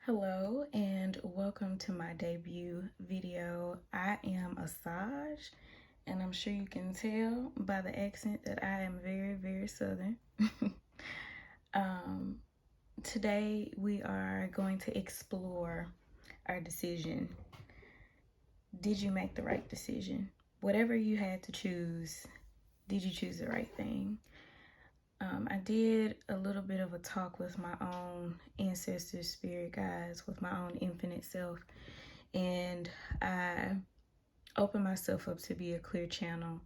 Hello and welcome to my debut video. I am Asajj, and I'm sure you can tell by the accent that I am very Southern. Today we are going to explore our decision. Did you make the right decision? Whatever you had to choose, did you choose the right thing? I did a little bit of a talk with my own ancestors, spirit guides, with my own infinite self, and I opened myself up to be a clear channel.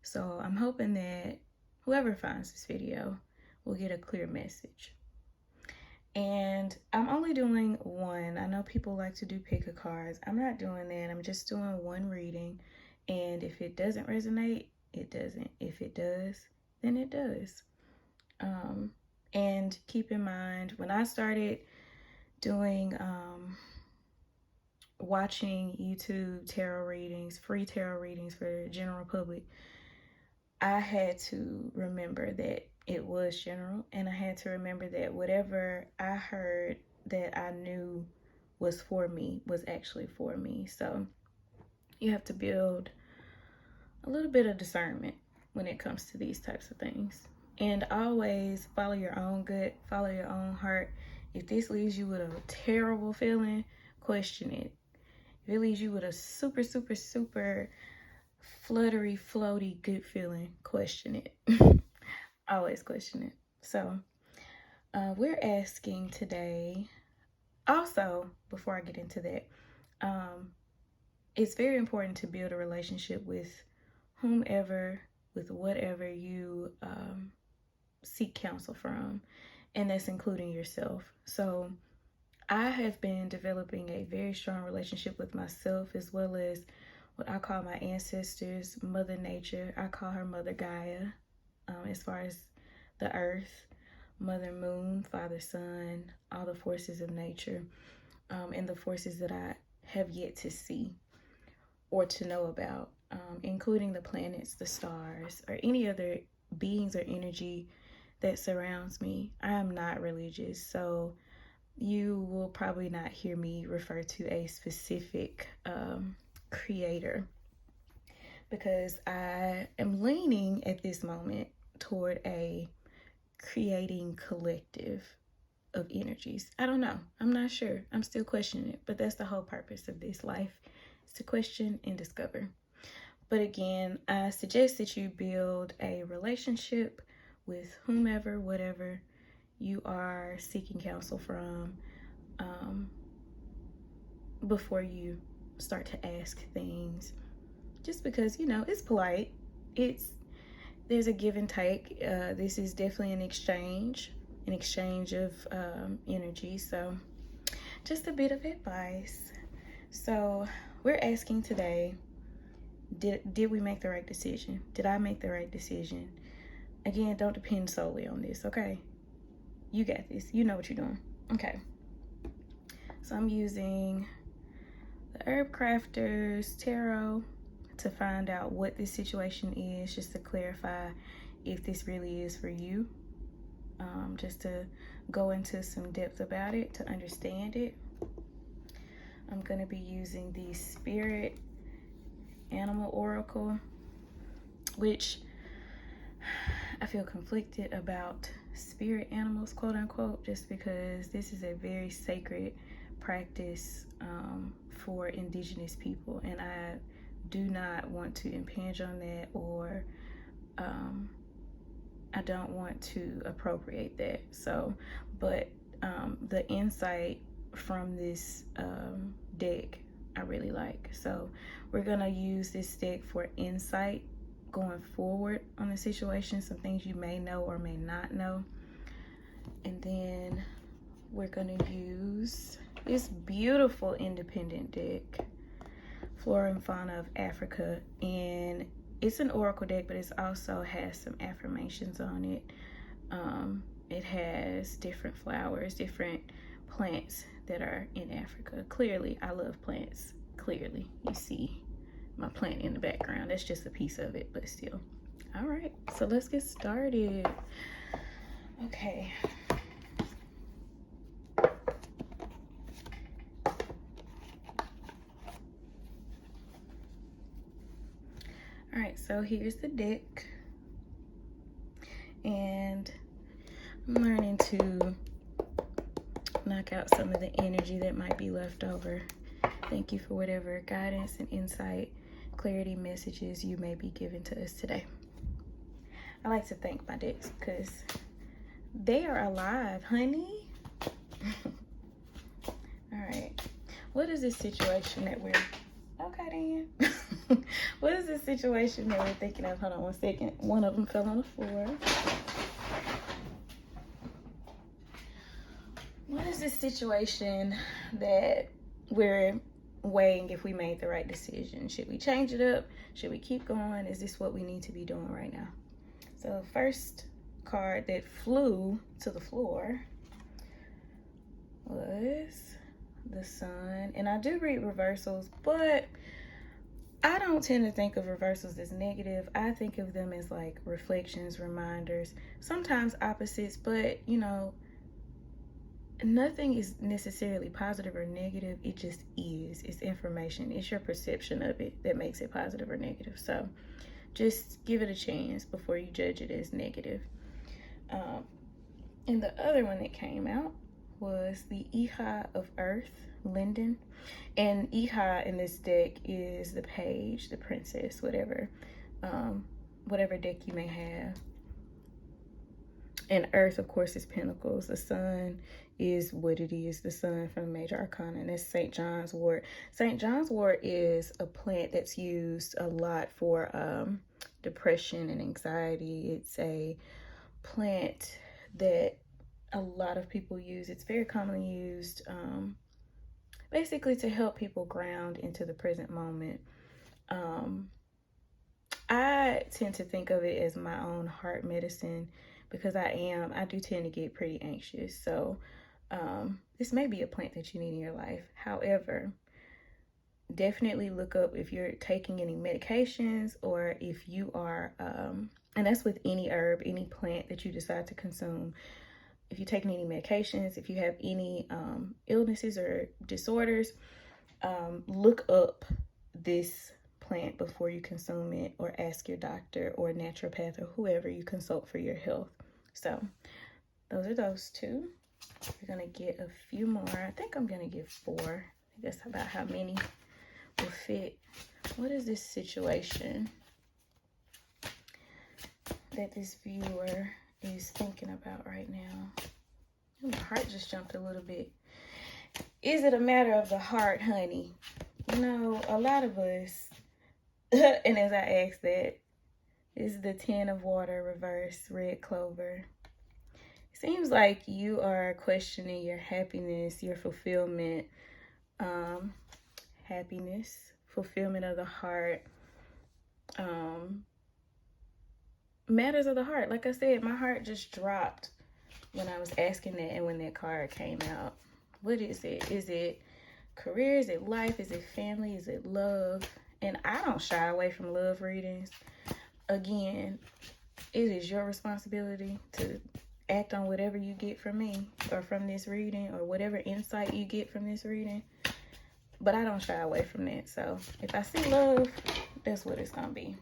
So I'm hoping that whoever finds this video will get a clear message. And I'm only doing one. I know people like to do pick a cards. I'm not doing that. I'm just doing one reading. And if it doesn't resonate, it doesn't. If it does, then it does. And keep in mind, when I started doing watching YouTube tarot readings, free tarot readings for the general public, I had to remember that it was general, and I had to remember that whatever I heard that I knew was for me was actually for me. So you have to build a little bit of discernment when it comes to these types of things. And always follow your own gut, follow your own heart. If this leaves you with a terrible feeling, question it. If it leaves you with a super fluttery, floaty, good feeling, question it. Always question it. So we're asking today, also, before I get into that, it's very important to build a relationship with whomever, with whatever you seek counsel from, and that's including yourself. So I have been developing a very strong relationship with myself, as well as what I call my ancestors, Mother Nature. I call her Mother Gaia, as far as the earth, Mother Moon, Father Sun, all the forces of nature, and the forces that I have yet to see or to know about, including the planets, the stars, or any other beings or energy that surrounds me. I am not religious, so you will probably not hear me refer to a specific creator, because I am leaning at this moment toward a creating collective of energies. I don't know. I'm not sure. I'm still questioning it, but that's the whole purpose of this life, is to question and discover. But again, I suggest that you build a relationship with whomever, whatever you are seeking counsel from, before you start to ask things. Just because, it's polite. There's a give and take. This is definitely an exchange of energy. So just a bit of advice. So we're asking today, did we make the right decision? Did I make the right decision? Again, don't depend solely on this, okay? You got this. You know what you're doing. Okay. So I'm using the Herb Crafters Tarot to find out what this situation is, just to clarify if this really is for you. Just to go into some depth about it, to understand it. I'm going to be using the Spirit Animal Oracle, which I feel conflicted about spirit animals, quote unquote, just because this is a very sacred practice for indigenous people, and I do not want to impinge on that, or I don't want to appropriate that. So, but the insight from this deck I really like. So we're gonna use this deck for insight going forward on the situation, some things you may know or may not know. And then we're gonna use this beautiful independent deck, Flora and Fauna of Africa, and it's an oracle deck, but it also has some affirmations on it. It has different flowers, different plants that are in Africa. Clearly, I love plants. Clearly, you see my plant in the background. That's just a piece of it, but still. All right, so let's get started. Okay. so here's the deck. And I'm learning to knock out some of the energy that might be left over. Thank you for whatever guidance and insight, clarity, messages you may be giving to us today. I like to thank my decks because they are alive, honey. All right. What is this situation that we're... Okay, then. What is this situation that we're thinking of? Hold on one second. One of them fell on the floor. What is this situation that we're weighing if we made the right decision? Should we change it up? Should we keep going? Is this what we need to be doing right now? So the first card that flew to the floor was the Sun. And I do read reversals, but I don't tend to think of reversals as negative. I think of them as like reflections, reminders, sometimes opposites, but you know, nothing is necessarily positive or negative. It just is. It's information. It's your perception of it that makes it positive or negative. So just give it a chance before you judge it as negative. And the other one that came out was the Iha of Earth, Linden. And Iha in this deck is the page, the princess, whatever deck you may have. And Earth, of course, is Pentacles. The Sun is what it is, the Sun from the Major Arcana, and that's St. John's wort. St. John's wort is a plant that's used a lot for depression and anxiety. It's a plant that a lot of people use. It's very commonly used basically to help people ground into the present moment. I tend to think of it as my own heart medicine because I do tend to get pretty anxious. So this may be a plant that you need in your life. However, definitely look up if you're taking any medications or if you are, and that's with any herb, any plant that you decide to consume. If you're taking any medications, if you have any illnesses or disorders, look up this plant before you consume it, or ask your doctor or naturopath or whoever you consult for your health. So those are those two. We're gonna get a few more. I think I'm gonna get 4. I think that's about how many will fit. What is this situation that this viewer is thinking about right now? Ooh, my heart just jumped a little bit. Is it a matter of the heart, honey? You know, a lot of us, and as I ask that, this is the 10 of water, reverse, red clover. It seems like you are questioning your happiness, your fulfillment, happiness, fulfillment of the heart, matters of the heart. Like I said, my heart just dropped when I was asking that and when that card came out. What is it? Is it career? Is it life? Is it family? Is it love? And I don't shy away from love readings. Again, it is your responsibility to act on whatever you get from me or from this reading, or whatever insight you get from this reading. But I don't shy away from that. So if I see love, that's what it's going to be.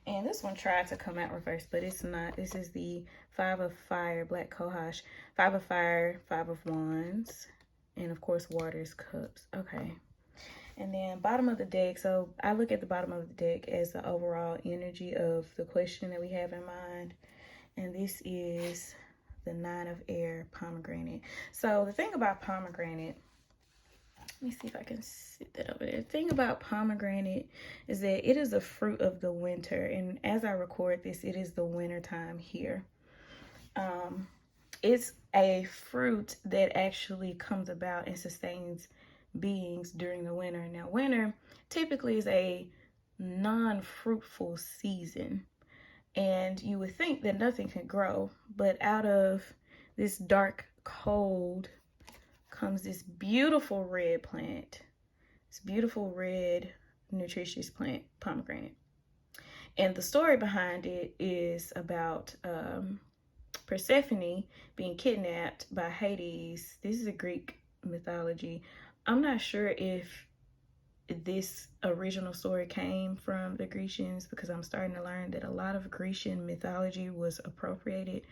And this one tried to come out reverse, but it's not. This is the 5 of Fire, Black Kohash. 5 of Fire, 5 of Wands, and of course, Water is Cups. Okay. And then bottom of the deck. So I look at the bottom of the deck as the overall energy of the question that we have in mind. And this is the 9 of Air, Pomegranate. So the thing about pomegranate, let me see if I can sit that over there. The thing about pomegranate is that it is a fruit of the winter. And as I record this, it is the winter time here. It's a fruit that actually comes about and sustains beings during the winter. Now, winter typically is a non-fruitful season. And you would think that nothing can grow. But out of this dark cold comes this beautiful red plant. This beautiful red, nutritious plant, pomegranate. And the story behind it is about Persephone being kidnapped by Hades. This is a Greek mythology. I'm not sure if this original story came from the Grecians, because I'm starting to learn that a lot of Grecian mythology was appropriated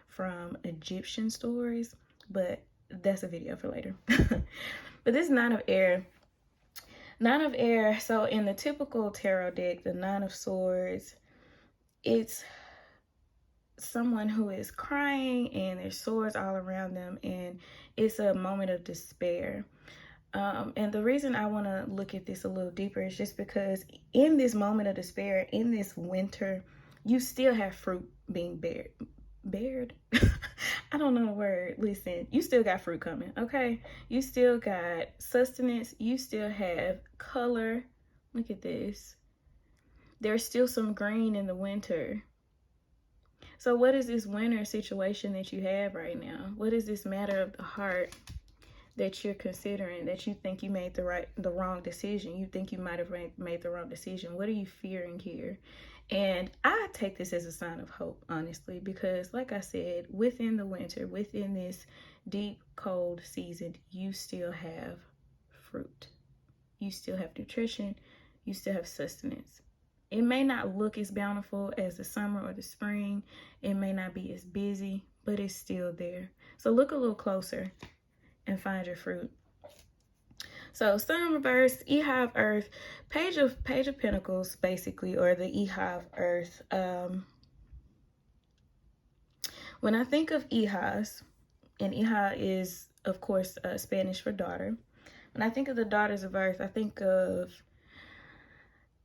from Egyptian stories, but that's a video for later. But this Nine of Air. Nine of Air, so in the typical tarot deck, the Nine of Swords, it's someone who is crying and there's swords all around them, and it's a moment of despair. And the reason I want to look at this a little deeper is just because in this moment of despair, in this winter, you still have fruit being bared. I don't know the word. Listen, you still got fruit coming, okay? You still got sustenance. You still have color. Look at this. There's still some green in the winter. So what is this winter situation that you have right now? What is this matter of the heart that you're considering, that you think you made the wrong decision? You think you might have made the wrong decision. What are you fearing here? And I take this as a sign of hope, honestly, because like I said, within the winter, within this deep, cold season, you still have fruit. You still have nutrition. You still have sustenance. It may not look as bountiful as the summer or the spring. It may not be as busy, but it's still there. So look a little closer and find your fruit. So Sun reverse, Ehive Earth, Page of Pentacles, basically, or the Ehive Earth. When I think of Ehives, and Ehive is, of course, Spanish for daughter. When I think of the daughters of Earth, I think of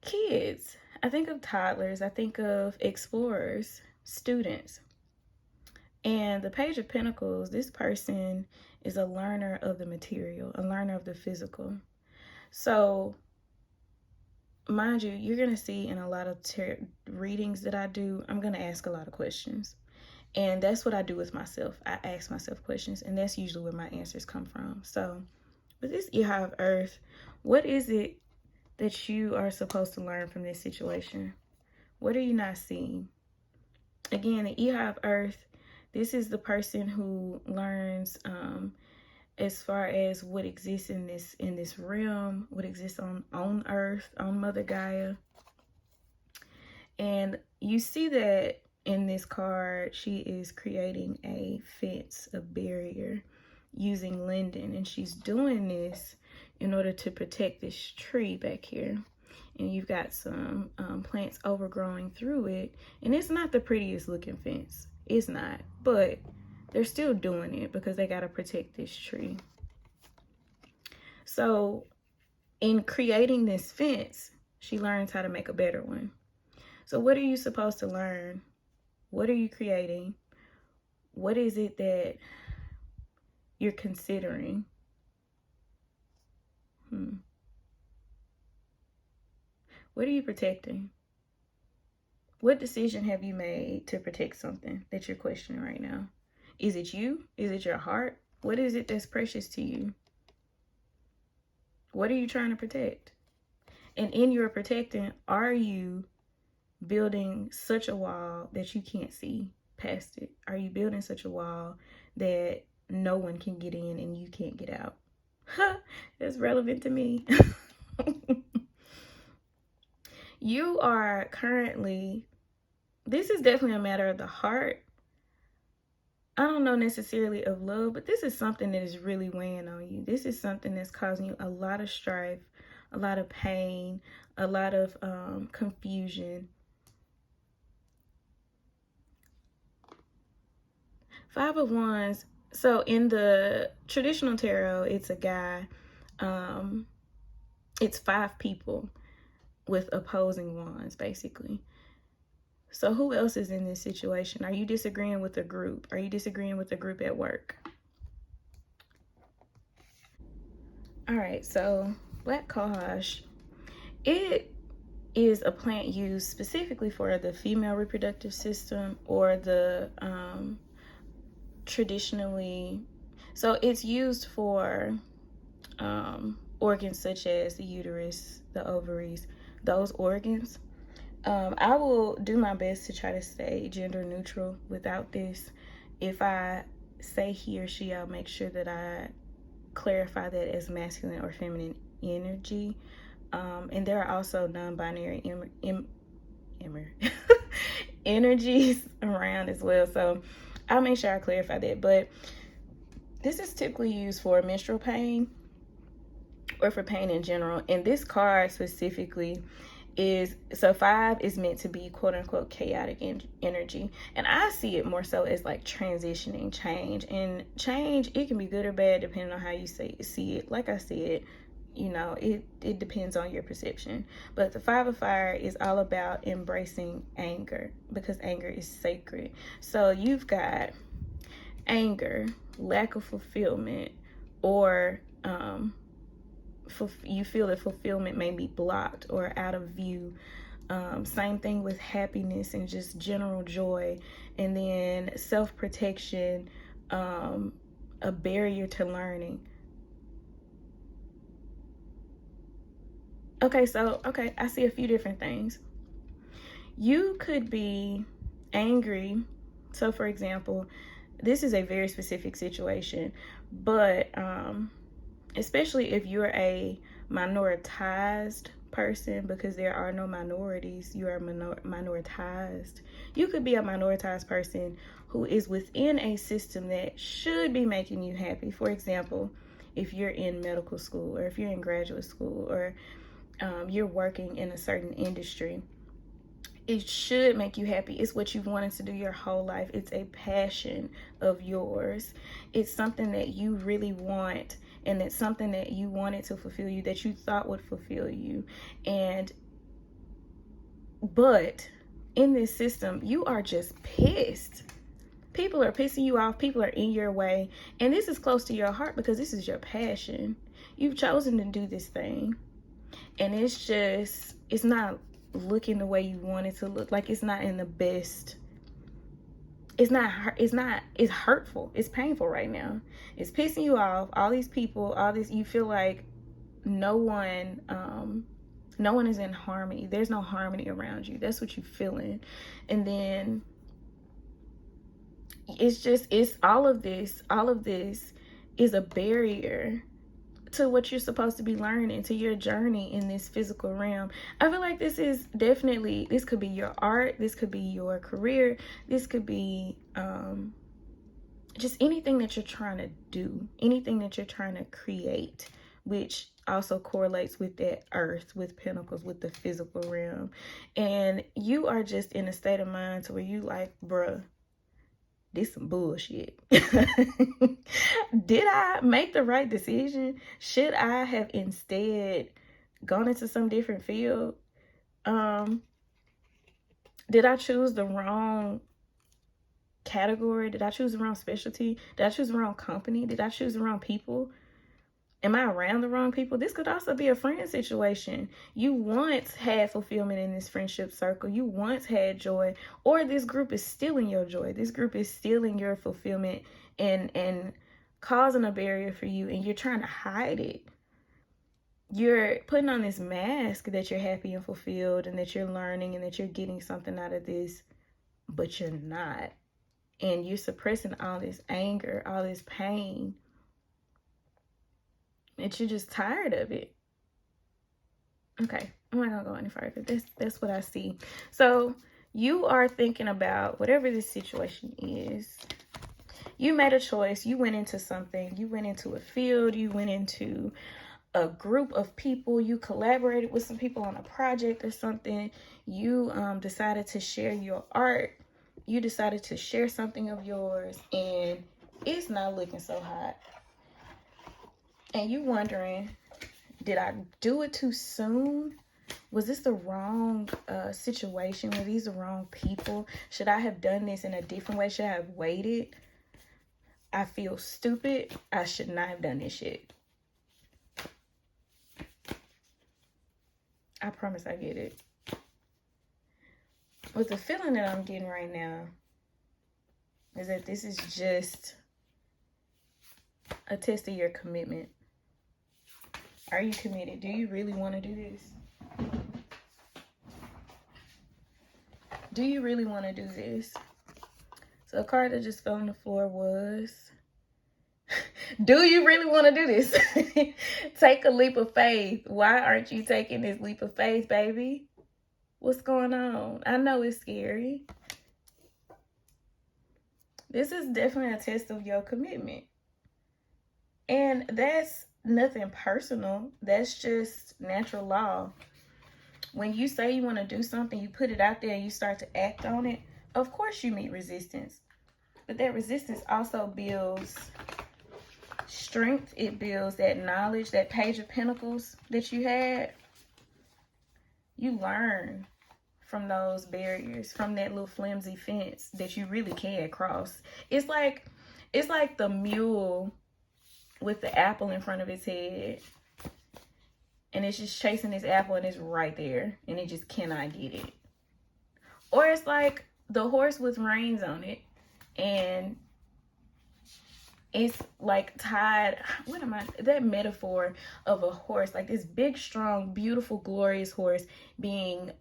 kids. I think of toddlers. I think of explorers, students. And the Page of Pentacles, this person is a learner of the material, a learner of the physical. So, mind you, you're going to see in a lot of readings that I do, I'm going to ask a lot of questions. And that's what I do with myself. I ask myself questions, and that's usually where my answers come from. So, with this Ehive Earth, what is it that you are supposed to learn from this situation? What are you not seeing? Again, the Ehive Earth, this is the person who learns as far as what exists in this realm, what exists on Earth, on Mother Gaia. And you see that in this card, she is creating a fence, a barrier, using linden. And she's doing this in order to protect this tree back here. And you've got some plants overgrowing through it. And it's not the prettiest looking fence. It's not. But they're still doing it because they got to protect this tree. So in creating this fence, she learns how to make a better one. So what are you supposed to learn? What are you creating? What is it that you're considering? What are you protecting? What decision have you made to protect something that you're questioning right now? Is it you? Is it your heart? What is it that's precious to you? What are you trying to protect? And in your protecting, are you building such a wall that you can't see past it? Are you building such a wall that no one can get in and you can't get out? That's relevant to me. You are currently, this is definitely a matter of the heart. I don't know necessarily of love, but this is something that is really weighing on you. This is something that's causing you a lot of strife, a lot of pain, a lot of confusion. Five of Wands. So in the traditional tarot, it's a guy. It's 5 people with opposing wands, basically. So who else is in this situation? Are you disagreeing with the group? Are you disagreeing with the group at work? All right, so black cohosh, it is a plant used specifically for the female reproductive system, or the traditionally, so it's used for organs such as the uterus, the ovaries, those organs. I will do my best to try to stay gender neutral without this. If I say he or she, I'll make sure that I clarify that as masculine or feminine energy. And there are also non-binary energies around as well. So I'll make sure I clarify that. But this is typically used for menstrual pain or for pain in general. And this card specifically is, so 5 is meant to be quote unquote chaotic energy, and I see it more so as like transitioning, change. And change, it can be good or bad depending on how you see it. Like I said, you know, it depends on your perception. But the 5 of fire is all about embracing anger, because anger is sacred. So you've got anger, lack of fulfillment, or you feel that fulfillment may be blocked or out of view. Same thing with happiness and just general joy. And then self-protection, a barrier to learning. Okay, I see a few different things. You could be angry. So for example, this is a very specific situation, but especially if you're a minoritized person, because there are no minorities, you are minoritized. You could be a minoritized person who is within a system that should be making you happy. For example, if you're in medical school, or if you're in graduate school, or you're working in a certain industry, it should make you happy. It's what you've wanted to do your whole life. It's a passion of yours. It's something that you really want, and it's something that you wanted to fulfill you, that you thought would fulfill you. But in this system, you are just pissed. People are pissing you off. People are in your way. And this is close to your heart because this is your passion. You've chosen to do this thing. And it's not looking the way you want it to look. Like, it's not in the best. It's hurtful. It's painful right now. It's pissing you off. All these people, you feel like no one is in harmony. There's no harmony around you. That's what you're feeling. And then it's all of this is a barrier to what you're supposed to be learning, to your journey in this physical realm. I feel like this could be your art, this could be your career, this could be just anything that you're trying to do, anything that you're trying to create, which also correlates with that earth, with pentacles, with the physical realm. And you are just in a state of mind to where you like, bruh, this some bullshit. Did I make the right decision? Should I have instead gone into some different field? Did I choose the wrong category? Did I choose the wrong specialty? Did I choose the wrong company? Did I choose the wrong people? Am I around the wrong people? This could also be a friend situation. You once had fulfillment in this friendship circle. You once had joy, or this group is stealing your joy. This group is stealing your fulfillment and causing a barrier for you, and you're trying to hide it. You're putting on this mask that you're happy and fulfilled and that you're learning and that you're getting something out of this, but you're not. And you're suppressing all this anger, all this pain, and you're just tired of it. Okay, I'm not gonna go any further. That's what I see. So you are thinking about whatever this situation is. You made a choice. You went into something. You went into a field. You went into a group of people. You collaborated with some people on a project or something. You decided to share your art. You decided to share something of yours, and it's not looking so hot. And you wondering, did I do it too soon? Was this the wrong situation? Were these the wrong people? Should I have done this in a different way? Should I have waited? I feel stupid. I should not have done this shit. I promise I get it. But the feeling that I'm getting right now is that this is just a test of your commitment. Are you committed? Do you really want to do this? Do you really want to do this? So a card that just fell on the floor was Do you really want to do this? Take a leap of faith. Why aren't you taking this leap of faith, baby? What's going on? I know it's scary. This is definitely a test of your commitment. And that's nothing personal. That's just natural law. When you say you want to do something, you put it out there and you start to act on it, of course you meet resistance. But that resistance also builds strength. It builds that knowledge, that Page of Pentacles that you had. You learn from those barriers, from that little flimsy fence that you really can't cross. It's like the mule with the apple in front of its head, and it's just chasing this apple and it's right there and it just cannot get it. Or it's like the horse with reins on it and it's like tied, that metaphor of a horse, like this big, strong, beautiful, glorious horse being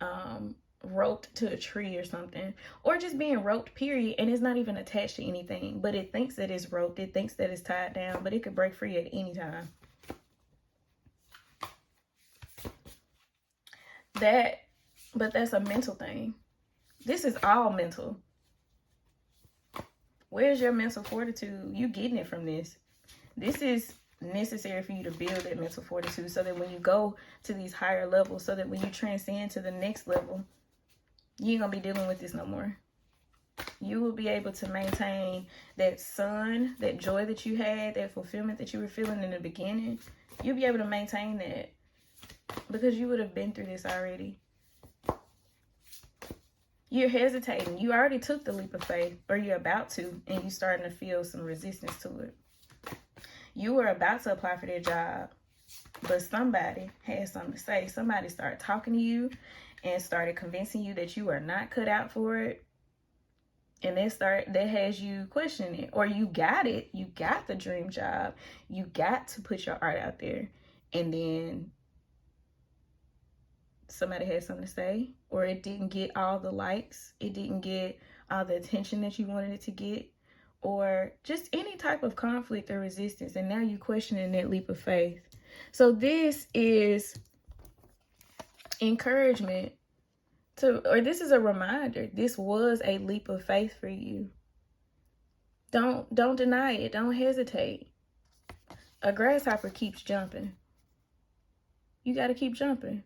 roped to a tree or something, or just being roped, period, and it's not even attached to anything, but it thinks that it's roped, it thinks that it's tied down, but it could break free at any time. But that's a mental thing. This is all mental. Where's your mental fortitude? You getting it from this. This is necessary for you to build that mental fortitude so that when you go to these higher levels, so that when you transcend to the next level, you ain't gonna be dealing with this no more. You will be able to maintain that sun, that joy that you had, that fulfillment that you were feeling in the beginning. You'll be able to maintain that because you would have been through this already. You're hesitating. You already took the leap of faith, or you're about to, and you're starting to feel some resistance to it. You were about to apply for their job, but somebody had something to say. Somebody started talking to you and started convincing you that you are not cut out for it. And that has you questioning it. Or you got it. You got the dream job. You got to put your art out there. And then somebody had something to say, or it didn't get all the likes, it didn't get all the attention that you wanted it to get, or just any type of conflict or resistance, and now you're questioning that leap of faith. So this is encouragement or this is a reminder. This was a leap of faith for you. Don't deny it. Don't hesitate. A grasshopper keeps jumping. You got to keep jumping.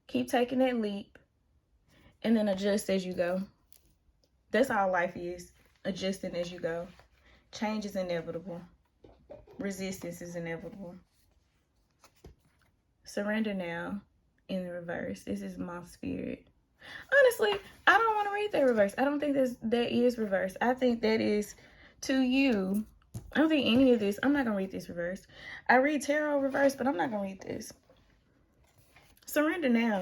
Keep taking that leap and then adjust as you go. That's all life is. Adjusting as you go. Change is inevitable. Resistance is inevitable. Surrender now in the reverse. This is my spirit. Honestly, I don't want to read that reverse. I don't think that is reverse. I think that is to you. I don't think any of this. I'm not going to read this reverse. I read tarot reverse, but I'm not going to read this. Surrender now.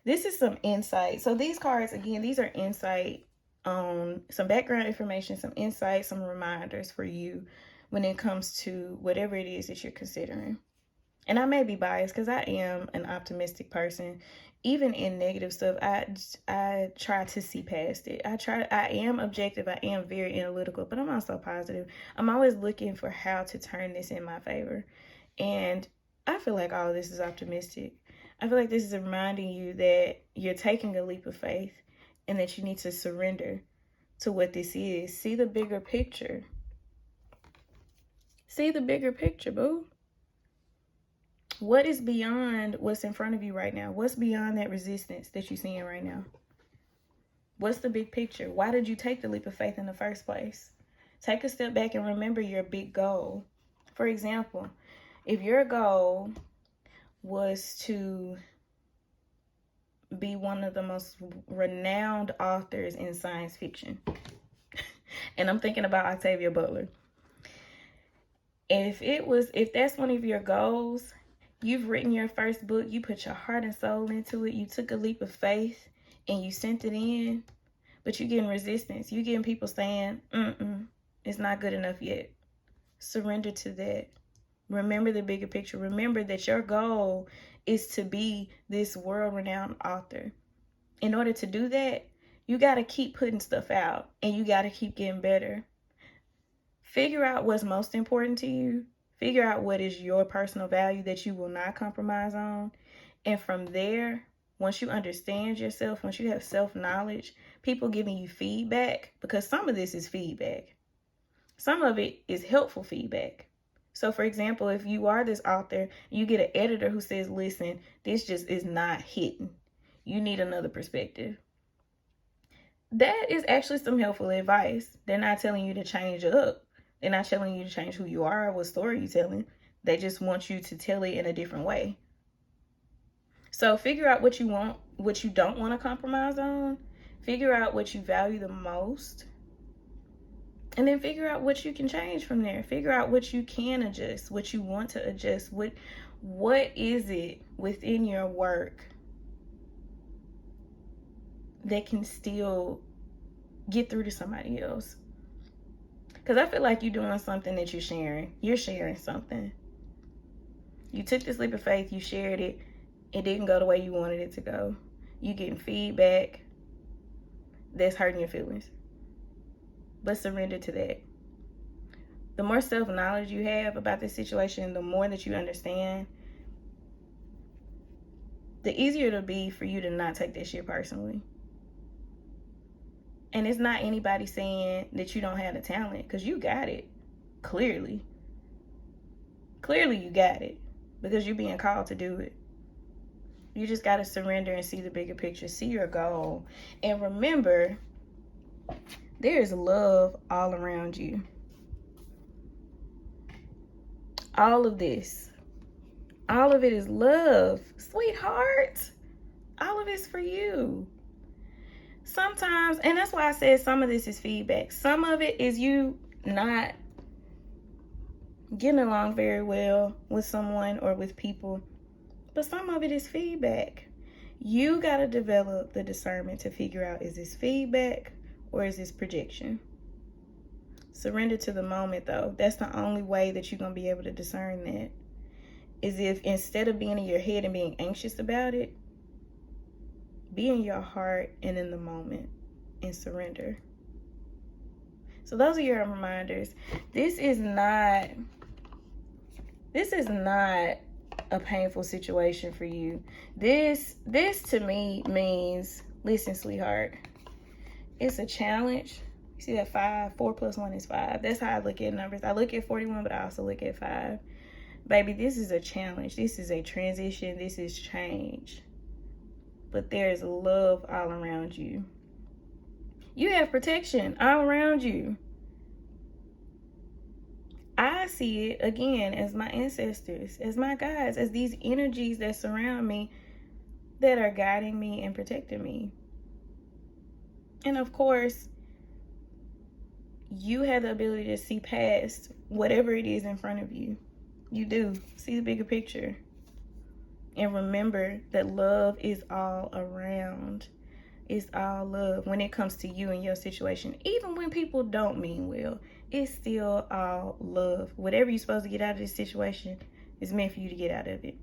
This is some insight. So these cards, again, these are insight on some background information, some insight, some reminders for you when it comes to whatever it is that you're considering. And I may be biased because I am an optimistic person. Even in negative stuff, I try to see past it. I am objective. I am very analytical, but I'm also positive. I'm always looking for how to turn this in my favor. And I feel like all of this is optimistic. I feel like this is reminding you that you're taking a leap of faith and that you need to surrender to what this is. See the bigger picture. See the bigger picture, boo. What is beyond what's in front of you right now? What's beyond that resistance that you're seeing right now? What's the big picture? Why did you take the leap of faith in the first place? Take a step back and remember your big goal. For example, if your goal was to be one of the most renowned authors in science fiction, and I'm thinking about Octavia Butler. If that's one of your goals, you've written your first book, you put your heart and soul into it, you took a leap of faith and you sent it in, but you're getting resistance. You're getting people saying, it's not good enough yet. Surrender to that. Remember the bigger picture. Remember that your goal is to be this world-renowned author. In order to do that, you got to keep putting stuff out and you got to keep getting better. Figure out what's most important to you. Figure out what is your personal value that you will not compromise on. And from there, once you understand yourself, once you have self-knowledge, people giving you feedback, because some of this is feedback. Some of it is helpful feedback. So for example, if you are this author, you get an editor who says, listen, this just is not hitting. You need another perspective. That is actually some helpful advice. They're not telling you to change up. They're not telling you to change who you are or what story you're telling. They just want you to tell it in a different way. So figure out what you want, what you don't want to compromise on. Figure out what you value the most. And then figure out what you can change from there. Figure out what you can adjust, what you want to adjust. What is it within your work that can still get through to somebody else? Because I feel like you're doing something that you're sharing. You're sharing something. You took this leap of faith, you shared it. It didn't go the way you wanted it to go. You getting feedback that's hurting your feelings. But surrender to that. The more self-knowledge you have about this situation, the more that you understand, the easier it'll be for you to not take this shit personally. And it's not anybody saying that you don't have the talent, because you got it. Clearly. Clearly you got it, because you're being called to do it. You just got to surrender and see the bigger picture, see your goal. And remember, there is love all around you. All of this, all of it is love, sweetheart. All of it's for you. Sometimes, and that's why I said some of this is feedback. Some of it is you not getting along very well with someone or with people. But some of it is feedback. You got to develop the discernment to figure out, is this feedback or is this projection? Surrender to the moment, though. That's the only way that you're going to be able to discern that. Is if instead of being in your head and being anxious about it, be in your heart and in the moment and surrender. So those are your reminders. This is not a painful situation for you. This to me means, listen, sweetheart, it's a challenge. You see that 5? 4 plus 1 is 5. That's how I look at numbers. I look at 41, but I also look at 5. Baby, this is a challenge. This is a transition. This is change. But there's love all around you. You have protection all around you. I see it, again, as my ancestors, as my guides, as these energies that surround me that are guiding me and protecting me. And of course, you have the ability to see past whatever it is in front of you. You do. See the bigger picture. And remember that love is all around. It's all love when it comes to you and your situation. Even when people don't mean well, it's still all love. Whatever you're supposed to get out of this situation is meant for you to get out of it.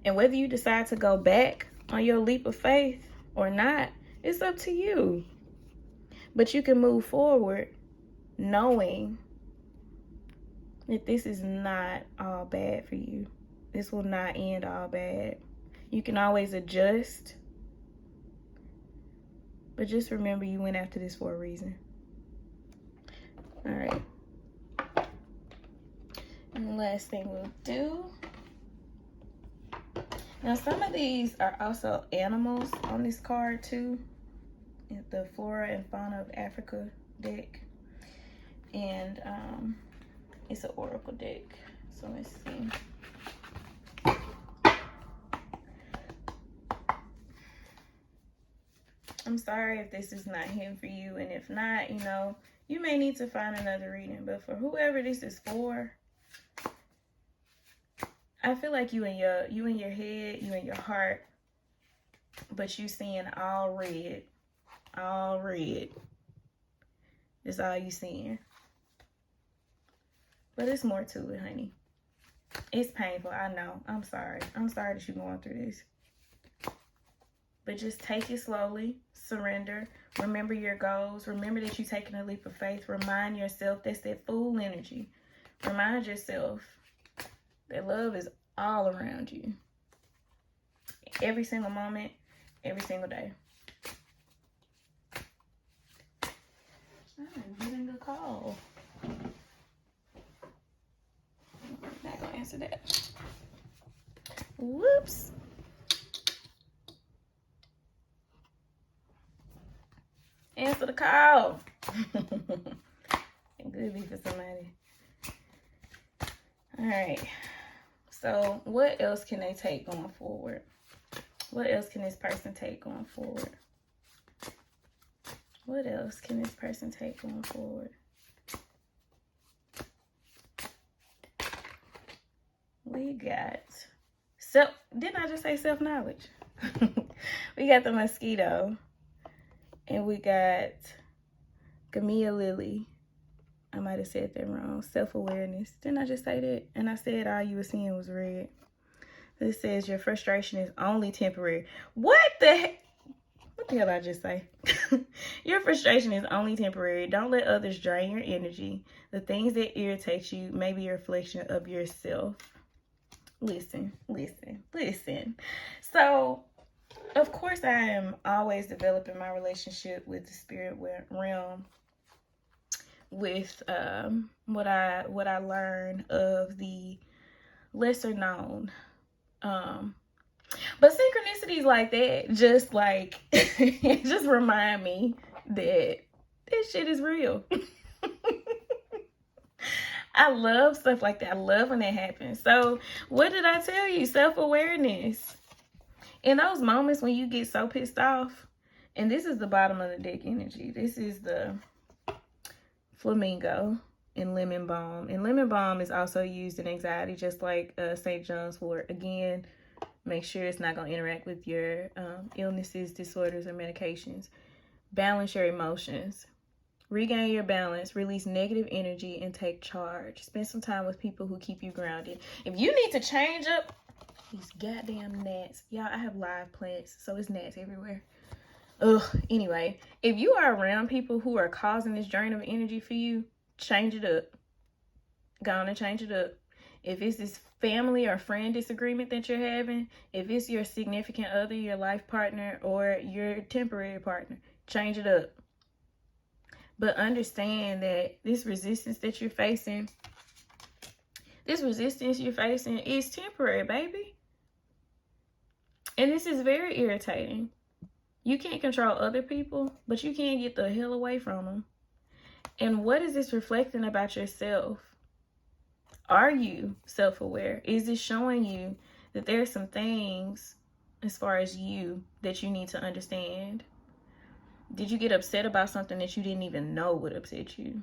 And whether you decide to go back on your leap of faith or not, it's up to you. But you can move forward knowing that this is not all bad for you. This will not end all bad. You can always adjust. But just remember, you went after this for a reason. All right. And the last thing we'll do. Now, some of these are also animals on this card too. The Flora and Fauna of Africa deck. And it's an oracle deck. So let's see. I'm sorry if this is not him for you, and if not, you know, you may need to find another reading. But for whoever this is for, I feel like you in your head, you in your heart, but you seeing all red. All red. That's all you seeing. But it's more to it, honey. It's painful, I know. I'm sorry. I'm sorry that you're going through this. But just take it slowly, surrender, Remember your goals. Remember that you're taking a leap of faith. Remind yourself that's that fool energy. Remind yourself that love is all around you. Every single moment, every single day. I'm getting a call. I'm not going to answer that. Whoops. Answer the call. It could be for somebody. All right. So what else can they take going forward? What else can this person take going forward? What else can this person take going forward? We got didn't I just say self-knowledge? We got the mosquito. And we got Camilla Lily. I might have said that wrong. Self-awareness. Didn't I just say that? And I said all you were seeing was red. This says your frustration is only temporary. What the heck? What the hell did I just say? Your frustration is only temporary. Don't let others drain your energy. The things that irritate you may be a reflection of yourself. Listen. So, of course, I am always developing my relationship with the spirit realm, with what I learn of the lesser known. But synchronicities like that just just remind me that this shit is real. I love stuff like that. I love when that happens. So what did I tell you? Self-awareness. In those moments when you get so pissed off, and this is the bottom of the deck energy. This is the flamingo in lemon balm. And lemon balm is also used in anxiety, just like St. John's wort. Again, make sure it's not going to interact with your illnesses, disorders, or medications. Balance your emotions. Regain your balance, release negative energy, and take charge. Spend some time with people who keep you grounded. If you need to change up these goddamn gnats. Y'all, I have live plants, so it's gnats everywhere. Ugh, anyway, if you are around people who are causing this drain of energy for you, change it up. Go on and change it up. If it's this family or friend disagreement that you're having, if it's your significant other, your life partner, or your temporary partner, change it up. But understand that this resistance you're facing is temporary, baby. And this is very irritating. You can't control other people, but you can get the hell away from them. And what is this reflecting about yourself? Are you self-aware? Is it showing you that there are some things as far as you that you need to understand? Did you get upset about something that you didn't even know would upset you?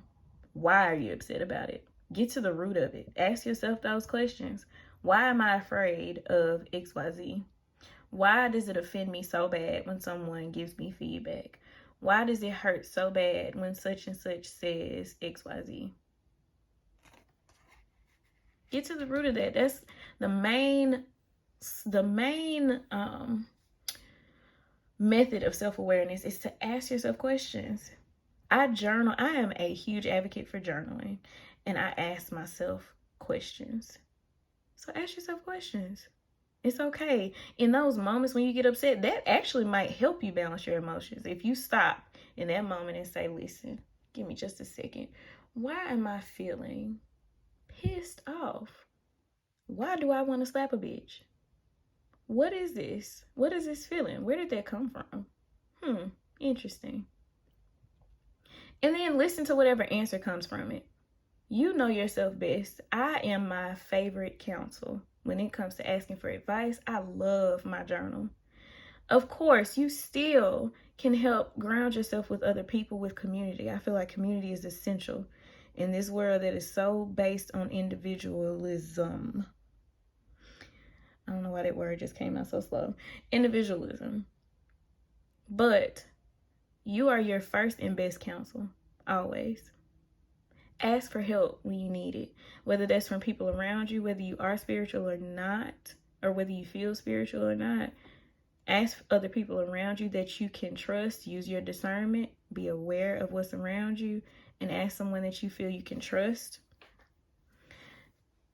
Why are you upset about it? Get to the root of it. Ask yourself those questions. Why am I afraid of XYZ? Why does it offend me so bad when someone gives me feedback? Why does it hurt so bad when such and such says XYZ? Get to the root of that. That's the main method of self-awareness, is to ask yourself questions. I journal. I am a huge advocate for journaling, and I ask myself questions. So ask yourself questions. It's okay. In those moments when you get upset, that actually might help you balance your emotions. If you stop in that moment and say, listen, give me just a second. Why am I feeling pissed off? Why do I want to slap a bitch? What is this? What is this feeling? Where did that come from? Interesting. And then listen to whatever answer comes from it. You know yourself best. I am my favorite counsel when it comes to asking for advice. I love my journal. Of course, you still can help ground yourself with other people, with community. I feel like community is essential in this world that is so based on individualism. I don't know why that word just came out so slow. Individualism. But you are your first and best counsel, always. Ask for help when you need it, whether that's from people around you, whether you are spiritual or not, or whether you feel spiritual or not. Ask other people around you that you can trust. Use your discernment. Be aware of what's around you and ask someone that you feel you can trust.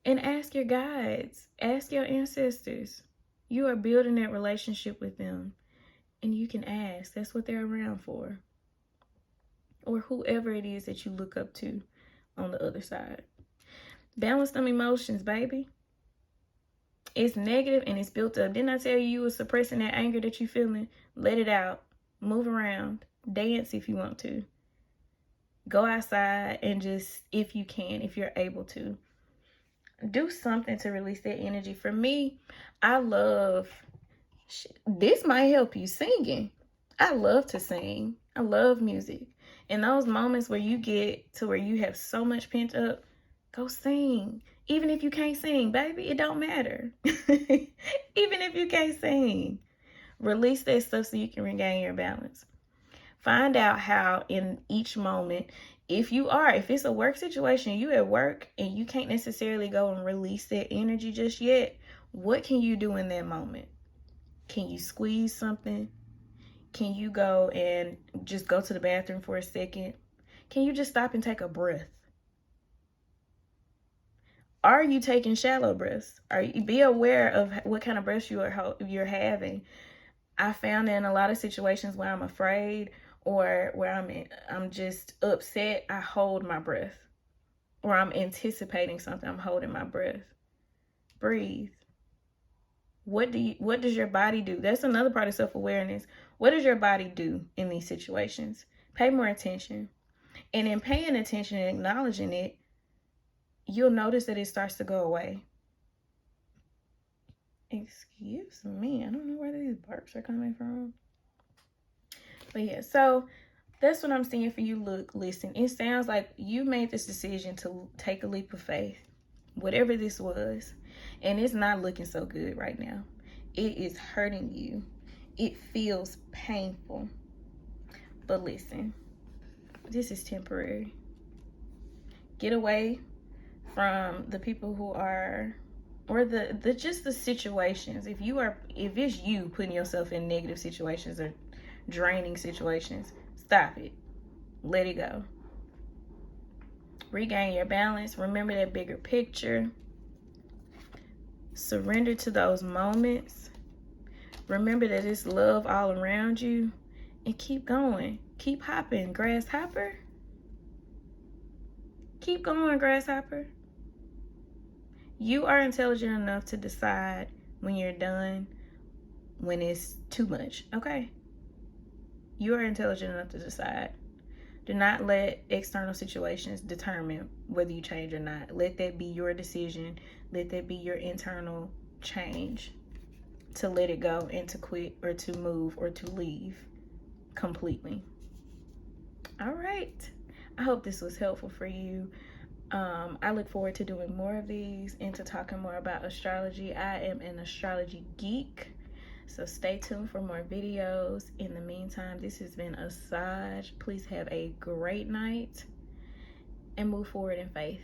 And ask your guides. Ask your ancestors. You are building that relationship with them. And you can ask. That's what they're around for. Or whoever it is that you look up to on the other side. Balance them emotions, baby. It's negative and it's built up. Didn't I tell you you were suppressing that anger that you're feeling? Let it out. Move around. Dance if you want to. Go outside and just, if you can, if you're able to, do something to release that energy. For me, I love, this might help you, singing. I love to sing. I love music. In those moments where you get to where you have so much pent up, go sing. Even if you can't sing, baby, it don't matter. Even if you can't sing, release that stuff so you can regain your balance. Find out how in each moment, if it's a work situation, you at work and you can't necessarily go and release that energy just yet, what can you do in that moment? Can you squeeze something? Can you go and just go to the bathroom for a second? Can you just stop and take a breath? Are you taking shallow breaths? Be aware of what kind of breaths you're having. I found that in a lot of situations where I'm afraid or where I'm just upset, I hold my breath. Or I'm anticipating something, I'm holding my breath. Breathe. What does your body do? That's another part of self-awareness. What does your body do in these situations? Pay more attention. And in paying attention and acknowledging it, you'll notice that it starts to go away. Excuse me, I don't know where these burps are coming from. But yeah, so that's what I'm seeing for you. Look, listen, it sounds like you made this decision to take a leap of faith, whatever this was, and it's not looking so good right now. It is hurting you. It feels painful. But listen, this is temporary. Get away from the people who are, or the situations. If it's you putting yourself in negative situations or draining situations, stop it. Let it go. Regain your balance. Remember that bigger picture. Surrender to those moments. Remember that it's love all around you. And keep going. Keep hopping, grasshopper. Keep going, grasshopper. You are intelligent enough to decide when you're done, when it's too much, okay? You are intelligent enough to decide. Do not let external situations determine whether you change or not. Let that be your decision. Let that be your internal change to let it go and to quit or to move or to leave completely. All right. I hope this was helpful for you. I look forward to doing more of these and to talking more about astrology. I am an astrology geek, so stay tuned for more videos. In the meantime, this has been Asajj. Please have a great night and move forward in faith.